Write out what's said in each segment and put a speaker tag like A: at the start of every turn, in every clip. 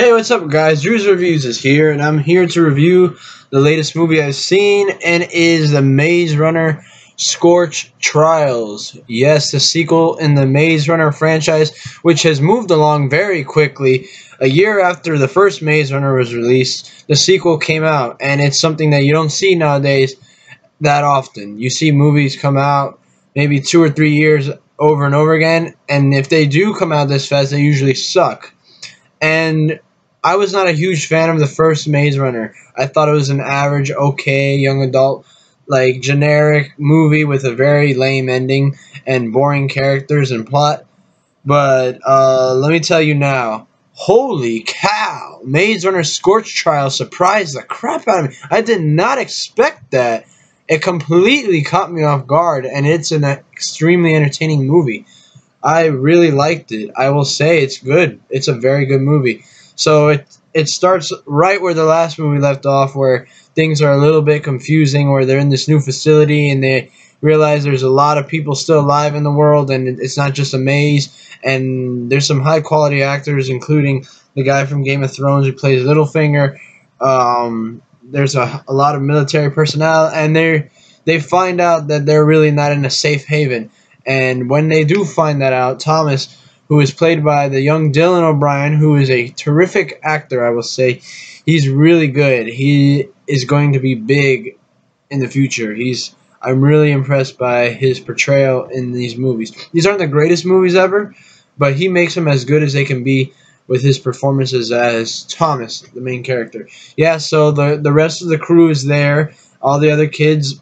A: Hey, what's up, guys? Drew's Reviews is here, and I'm here to review the latest movie I've seen, and it is the Maze Runner Scorch Trials. Yes, the sequel in the Maze Runner franchise, which has moved along very quickly. A year after the first Maze Runner was released, the sequel came out, and it's something that you don't see nowadays that often. You see movies come out maybe 2 or 3 years over and over again, and if they do come out this fast, they usually suck. And I was not a huge fan of the first Maze Runner. I thought it was an average, okay, young adult, like, generic movie with a very lame ending and boring characters and plot. But let me tell you now, holy cow, Maze Runner Scorch Trial surprised the crap out of me. I did not expect that. It completely caught me off guard, and it's an extremely entertaining movie. I really liked it. I will say it's good. It's a very good movie. So it starts right where the last movie left off, where things are a little bit confusing, where they're in this new facility and they realize there's a lot of people still alive in the world, and it's not just a maze. And there's some high quality actors, including the guy from Game of Thrones who plays Littlefinger. There's a lot of military personnel, and they find out that they're really not in a safe haven. And when they do find that out, Thomas, who is played by the young Dylan O'Brien, who is a terrific actor, I will say, he's really good. He is going to be big in the future. I'm really impressed by his portrayal in these movies. These aren't the greatest movies ever, but he makes them as good as they can be with his performances as Thomas, the main character. Yeah, so the rest of the crew is there. All the other kids,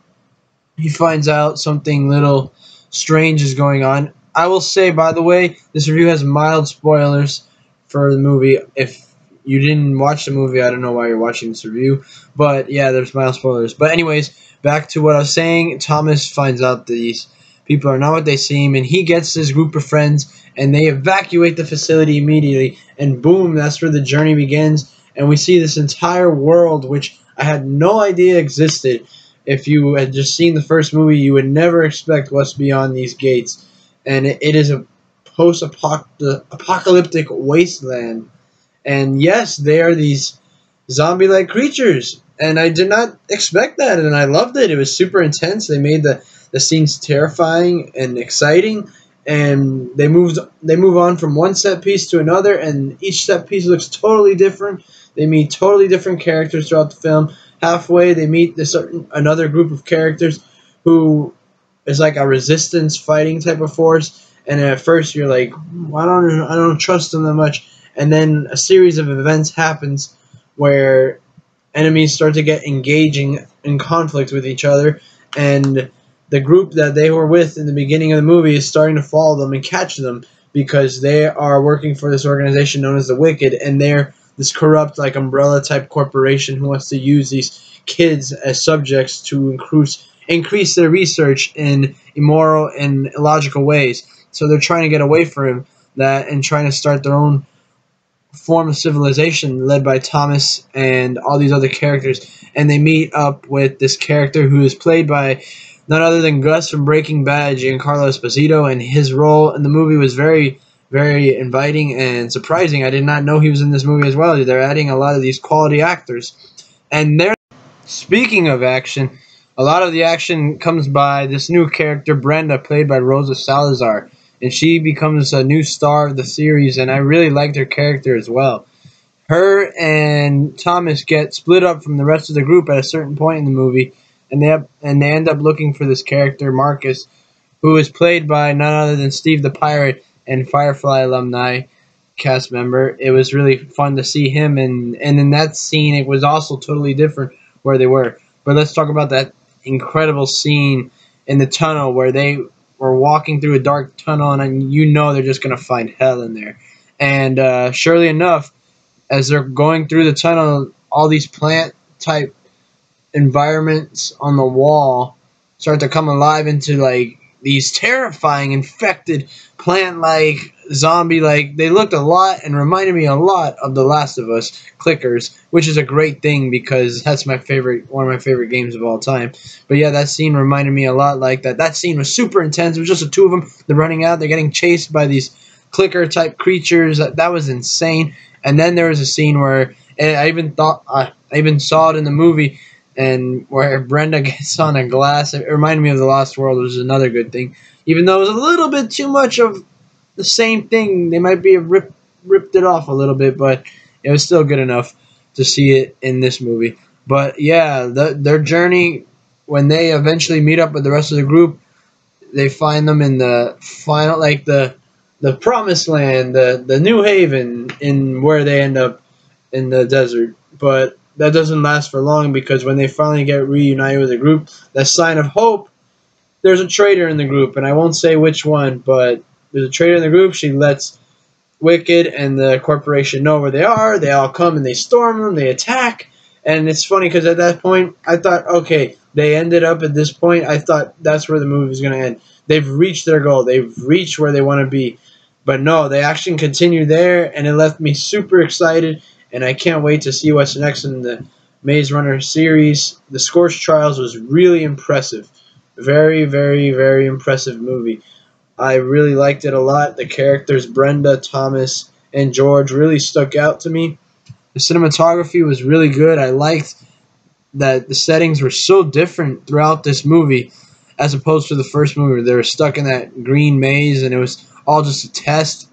A: he finds out something little strange is going on. I will say, by the way, this review has mild spoilers for the movie. If you didn't watch the movie, I don't know why you're watching this review. But yeah, there's mild spoilers. But anyways, back to what I was saying. Thomas finds out these people are not what they seem, and he gets his group of friends, and they evacuate the facility immediately. And boom, that's where the journey begins. And we see this entire world, which I had no idea existed. If you had just seen the first movie, you would never expect what's beyond these gates. And it is a post-apocalyptic wasteland. And yes, they are these zombie-like creatures. And I did not expect that, and I loved it. It was super intense. They made the scenes terrifying and exciting. And they move on from one set piece to another, and each set piece looks totally different. They meet totally different characters throughout the film. Halfway, they meet another group of characters who is like a resistance fighting type of force. And at first, you're like, I don't trust them that much. And then a series of events happens where enemies start to get engaging in conflict with each other, and the group that they were with in the beginning of the movie is starting to follow them and catch them because they are working for this organization known as the Wicked, and they're this corrupt, like, umbrella type corporation who wants to use these kids as subjects to increase their research in immoral and illogical ways. So they're trying to get away from that and trying to start their own form of civilization led by Thomas and all these other characters. And they meet up with this character who is played by none other than Gus from Breaking Bad, Giancarlo Esposito, and his role in the movie was very, very inviting and surprising. I did not know he was in this movie as well. They're adding a lot of these quality actors. And speaking of action, a lot of the action comes by this new character, Brenda, played by Rosa Salazar. And she becomes a new star of the series, and I really liked her character as well. Her and Thomas get split up from the rest of the group at a certain point in the movie, and they end up looking for this character, Marcus, who is played by none other than Steve the Pirate and Firefly alumni cast member. It was really fun to see him, and in that scene, it was also totally different where they were. But let's talk about that incredible scene in the tunnel where they were walking through a dark tunnel, and you know they're just going to find hell in there. And surely enough, as they're going through the tunnel, all these plant-type environments on the wall start to come alive into, like, these terrifying, infected, plant-like, zombie-like. They looked a lot and reminded me a lot of The Last of Us clickers, which is a great thing because that's one of my favorite games of all time. But yeah, that scene reminded me a lot like that. That scene was super intense. It was just the two of them. They're running out. They're getting chased by these clicker-type creatures. That was insane. And then there was a scene where I even saw it in the movie, and where Brenda gets on a glass. It reminded me of The Lost World, which is another good thing. Even though it was a little bit too much of the same thing, they might be ripped it off a little bit, but it was still good enough to see it in this movie. But yeah, their journey, when they eventually meet up with the rest of the group, they find them in the final, like the promised land, the New Haven, in where they end up in the desert. But that doesn't last for long, because when they finally get reunited with the group, that sign of hope, there's a traitor in the group, and I won't say which one, but there's a traitor in the group. She lets Wicked and the corporation know where they are. They all come and they storm them. They attack. And it's funny because at that point, I thought, okay, they ended up at this point. I thought that's where the movie was going to end. They've reached their goal. They've reached where they want to be. But no, the action continued there, and it left me super excited. And I can't wait to see what's next in the Maze Runner series. The Scorch Trials was really impressive. Very, very, very impressive movie. I really liked it a lot. The characters, Brenda, Thomas, and George, really stuck out to me. The cinematography was really good. I liked that the settings were so different throughout this movie as opposed to the first movie. They were stuck in that green maze, and it was all just a test.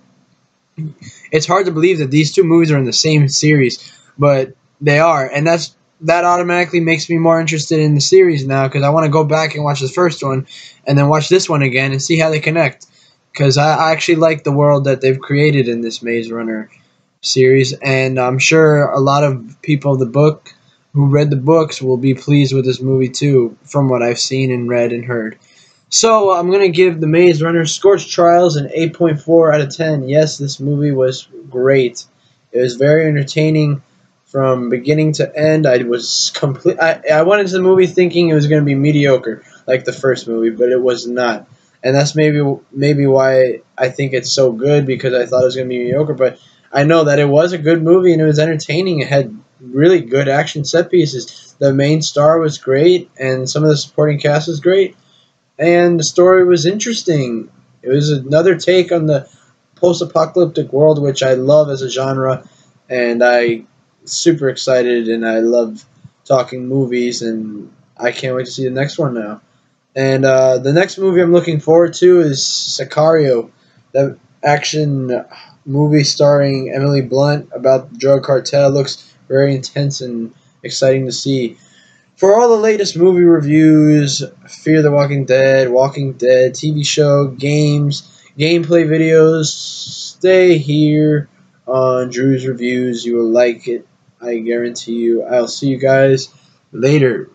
A: It's hard to believe that these two movies are in the same series, but they are, and that automatically makes me more interested in the series now, because I want to go back and watch the first one and then watch this one again and see how they connect, because I actually like the world that they've created in this Maze Runner series, and I'm sure a lot of people of the book who read the books will be pleased with this movie too, from what I've seen and read and heard. So I'm going to give the Maze Runner Scorch Trials an 8.4 out of 10. Yes, this movie was great. It was very entertaining from beginning to end. I went into the movie thinking it was going to be mediocre, like the first movie, but it was not. And that's maybe why I think it's so good, because I thought it was going to be mediocre. But I know that it was a good movie, and it was entertaining. It had really good action set pieces. The main star was great, and some of the supporting cast was great. And the story was interesting. It was another take on the post-apocalyptic world, which I love as a genre, and I super excited, and I love talking movies, and I can't wait to see the next one now. And the next movie I'm looking forward to is Sicario, the action movie starring Emily Blunt about the drug cartel. Looks very intense and exciting to see. For all the latest movie reviews, Fear the Walking Dead, TV show, games, gameplay videos, stay here on Drew's Reviews. You will like it. I guarantee you. I'll see you guys later.